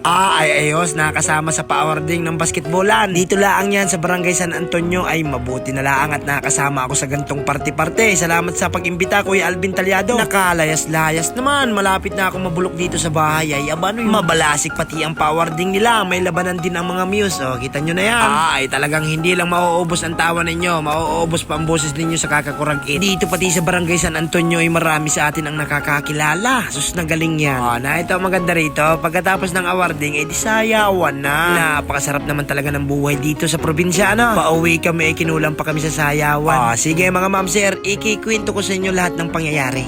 Ay ayos, nakasama sa pa-awarding ng basketballan. Dito laang yan sa Barangay San Antonio ay mabuti na laang at nakasama ako sa gantong parte-parte. Salamat sa pag-imbita, Kuya Alvin Talyado. Nakalayas-layas naman, malapit na ako mabulok dito sa bahay. Ay abano yung mabalasik pati ang pa-awarding nila. May labanan din ang mga muse. O, kita nyo na yan. Ay talagang hindi lang mauubos ang tawa ninyo, mauubos pa ang boses ninyo sa kakakuragin. Dito pati sa Barangay San Antonio ay marami sa atin ang nakakakilala. Sus na galing yan. O, na ito maganda rito. Pagkatapos ng awarding ay di sayawan na. Napakasarap naman talaga ng buhay dito sa probinsya, ano? Pauwi kami, kinulang pa kami sa sayawan. Sige mga ma'am sir, ikikwento ko sa inyo lahat ng pangyayari.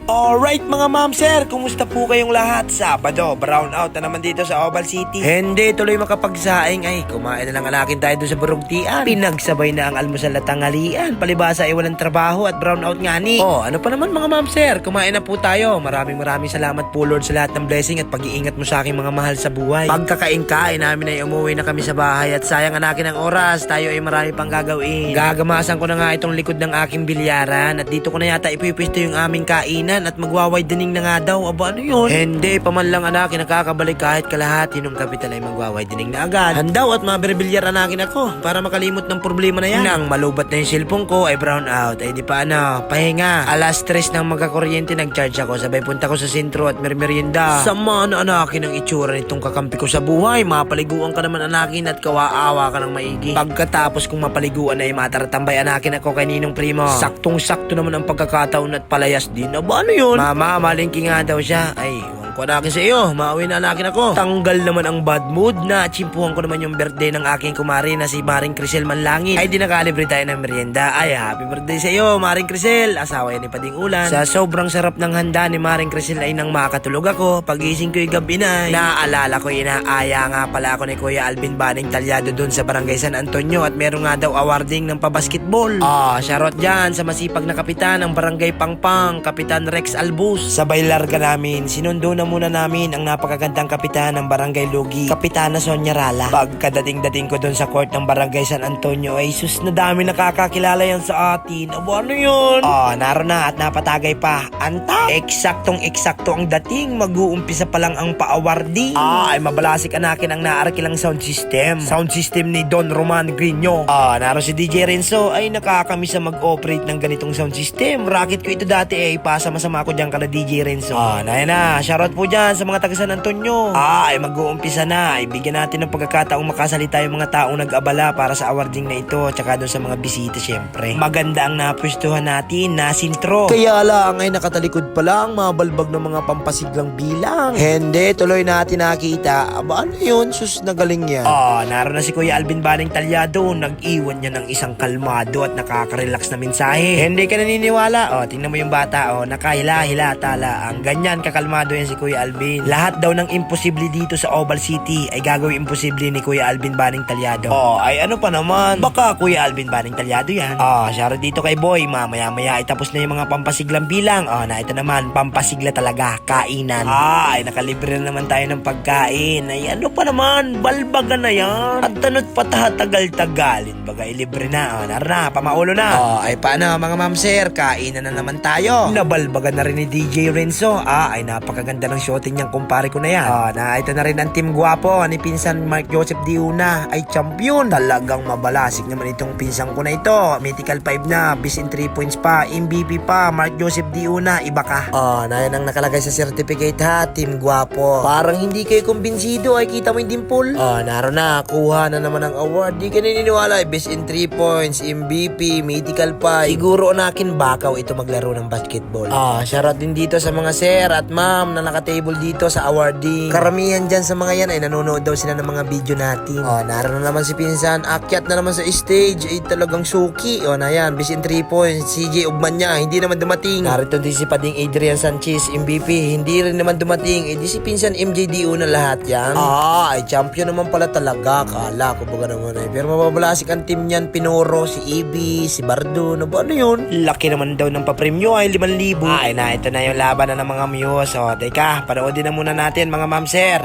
Alright mga ma'am sir, kumusta po kayong lahat? Sabado, brown out na naman dito sa Oval City. Hindi tuloy makapagsaing ay kumain na lang alakin tayo doon sa Burugtian. Pinagsabay na ang almusal at tanghalian. Palibasa ay walang trabaho at brown out nga ni. Ano pa naman mga ma'am sir, kumain na po tayo. Maraming salamat po Lord sa lahat ng blessing at pag-iingat mo sa aking mga mahal sa buhay. Pagkakain-kain namin ay umuwi na kami sa bahay at sayang ang akin ang oras. Tayo ay marami pang gagawin. Gagamasan ko na nga itong likod ng aking bilyaran at dito ko na yata ipipwesto yung aming kainan at magwawidening na nga daw. Aba ano yun? Hindi pa man lang anak nakakabalik kahit kalahati nung kapital ay magwawidening na agad. Handaw at mabibilyar anakin ako para makalimot ng problema na yan. Nang malubat na yung cellphone ko ay brown out ay di pa pahinga. Alas 3 nang magkakuryente nag-charge ako sabay punta ko sa sentro at merienda. Sama na anakin ang itsura nitong kakampi ko sa buhay. Mapaliguan ka naman anakin at kawaawa ka ng maigi. Pagkatapos kung mapaliguan ay mataratambay anakin ako kay Ninong Primo. Saktong-sakto naman ang pagkakataon at palayas din. Aba ano yun? Mama, malingki nga daw siya. Ay, huwag ko anakin sa iyo. Mauwi na anakin ako. Tanggal naman ang bad mood na chimpuhan ko naman yung birthday ng aking kumari na si Maring Crisel Manlangin. Ay, di nakalibre tayo ng merienda. Ay, happy birthday sa iyo, Maring Crisel. Asawa yan ni Pading Ulan. Sa sobrang sarap ng handa ni Maring Crisel ay nang makatulog ako. Pagising ko'y gabi na. Naaalala ko inaaya nga pala ako ni Kuya Alvin Baning Talyado dun sa Barangay San Antonio at meron nga daw awarding ng pabasketball. Charot dyan sa masipag na kapitan ng Barangay Pangpang, Kapitan Rex Albus. Sabay larga namin, sinundo na muna namin ang napakagandang kapitan ng Barangay Lugi, Kapitana Sonia Rala. Pagkadating-dating ko doon sa court ng Barangay San Antonio ay sus na dami nakakakilala yan sa atin. Abo ano yun? Naroon na at napatagay pa. Anta, eksaktong-eksakto ang dating. Mag-uumpisa pa lang ang pa-awarding. Ay mabalasik anakin ang naarkilang sound system. Sound system ni Don Roman Grino. Naroon si DJ Renzo ay nakakamiss sa mag-operate ng ganitong sound system. Racket ko ito dati ay pasama-sama ko dyan kala DJ Renzo. Na, shoutout po dyan sa mga taga San Antonio. Ay mag-uumpisa na. Ibigyan natin ng pagkakataong makasalita yung mga taong nag-abala para sa awarding na ito. Tsaka doon sa mga bisita syempre. Maganda ang napwestuhan natin na sintro. Kaya lang ay nakatalikod pa lang mabalbag ng mga pampasiglang bilang. Hindi, tuloy natin nakita. Aba ano yun? Sus na galing yan. Naroon na si Kuya Alvin Baning Talyado. Nag-iwan niya ng isang kalmado at nakaka-relax na mensahe. Hindi ka naniniwala? Tingnan mo yung bata. Nakahila-hila tala. Ang ganyan kakalmado yan si Kuya Alvin. Lahat daw ng imposible dito sa Oval City ay gagawin imposible ni Kuya Alvin Baning Talyado. Ay ano pa naman? Baka Kuya Alvin Baning Talyado yan. Shoutout dito kay Boy. Mamaya-maya ay tapos na yung mga pampasiglang bilang. Na ito naman, pampasigla talaga. Kainan. Ay nakalibre na naman tayo ng pagkain. Ay ano pa naman? Balbagan na yan. At tanot patatagal-tagalin. Bagay libre na. Narana, pamaulo na. Ay paano mga ma'am sir? Kainan na naman tayo. Nabalbagan na rin ni DJ Renzo. Ay napakaganda ng shooting niyang kumpare ko na yan. Ito na rin ang team guwapo ni pinsan Mark Joseph Diuna ay champion. Talagang mabalasik naman itong pinsan ko na ito. Mythical 5 na, bis in 3 points pa, MVP pa, Mark Joseph Diuna, iba ka. Na yan ang nakalagay sa certificate ha, team guwapo. Parang hindi kayo kumbinsido ay kita mo yung dimple. Naroon na, kuha na naman ang award. Di ka naniniwala, bis in 3 points, MVP, Mythical 5. Siguro nakin bakaw ito maglaro ng basketball. Shoutout din dito sa mga sir at ma'am na nakatable dito sa awarding. Karamihan dyan sa mga yan ay nanonood daw sila ng mga video natin. Naroon na naman si pinsan, akyat na naman sa stage, ay talagang suki. Na yan, bis in 3 points, CJ Ugman niya, hindi naman dumating. Narito din si Pading Adrian Sanchez, MVP, hindi rin naman dumating. Di si pinsan MJDO na lahat yan. Ay champion naman pala talaga. Kala ko baga naman eh. Pero mababalasik ang team niyan, Pinoro, si Ibi, si Bardo, ano yun? Laki naman daw ng papremyo ay 5,000. Ay na, ito na yung laban na ng mga muse. Teka, panoodin na muna natin mga ma'am sir.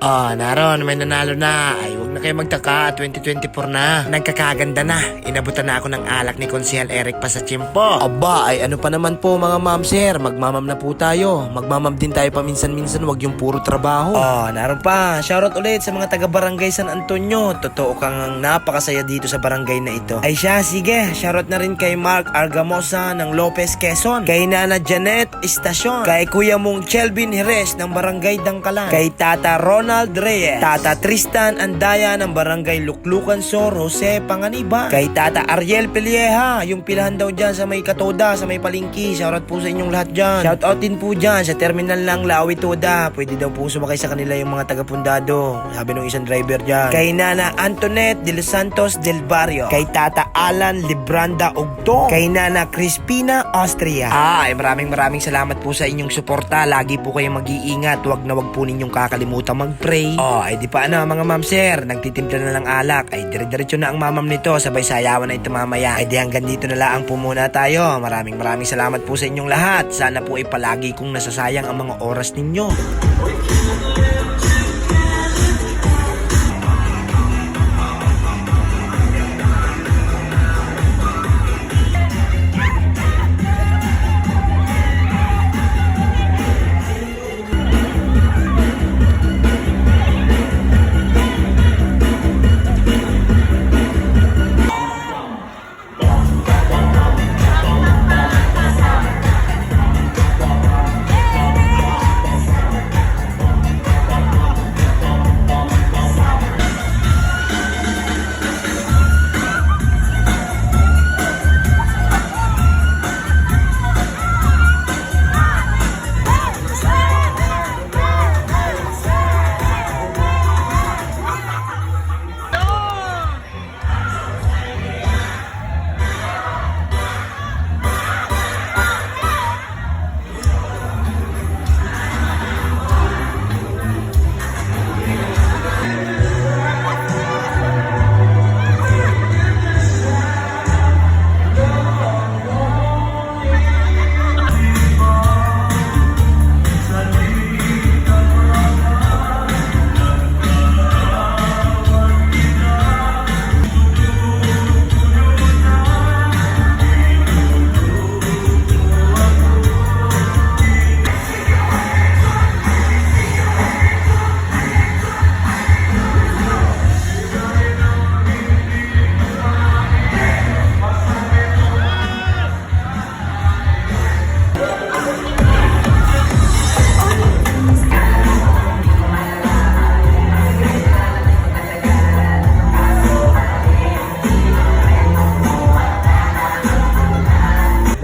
Naron, may nanalo na. Ay, huwag na kayo magtaka, 2024 na. Nagkakaganda na. Inabutan na ako ng alak ni Konsehal Eric pa sa tiyempo. Aba, ay ano pa naman po mga ma'am sir, magmamam na po tayo. Magmamam din tayo paminsan-minsan, wag yung puro trabaho. Naron pa, shoutout ulit sa mga taga-barangay San Antonio. Totoo kang napakasaya dito sa barangay na ito. Ay siya, sige, shoutout na rin kay Mark Argamosa ng Lopez, Quezon. Kay Nana Janet Estacion. Kay Kuya Mong Chelvin Jerez ng barangay Dangkalan. Kay Tata Ronald Reyes. Tata Tristan Andaya ng barangay Luklukan Sur, Jose Panganiba. Kay Tata Ariel Pelieja, yung pilahan daw dyan sa may Katoda, sa may Palingki. Shoutout po sa inyong lahat dyan. Shoutout din po dyan sa terminal ng Lawi Toda. Pwede daw po sumakay sa kanila yung mga taga-Pundado, sabi ng isang driver dyan. Kay Nana Antoinette de los Santos del Barrio. Kay Tata Alan Libranda Ugtong. Kay Nana Crispina Austria. Maraming salamat po sa inyong suporta. Lagi po kayong mag-iingat. Wag na wag po ninyong kakalimutan mag-pray. Ay di pa mga ma'am sir, nagtitimpla na ng alak. Ay dire-diretso na ang mamam nito, sabay sayawan na ito mamaya. Ay di hanggang dito na lang po muna tayo. Maraming salamat po sa inyong lahat. Sana po ay palagi kong nasasayang ang mga oras ninyo.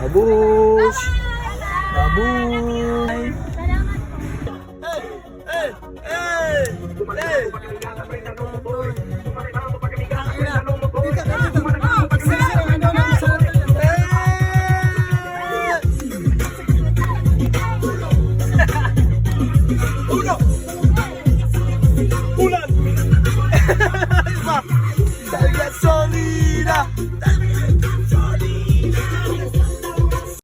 Babush!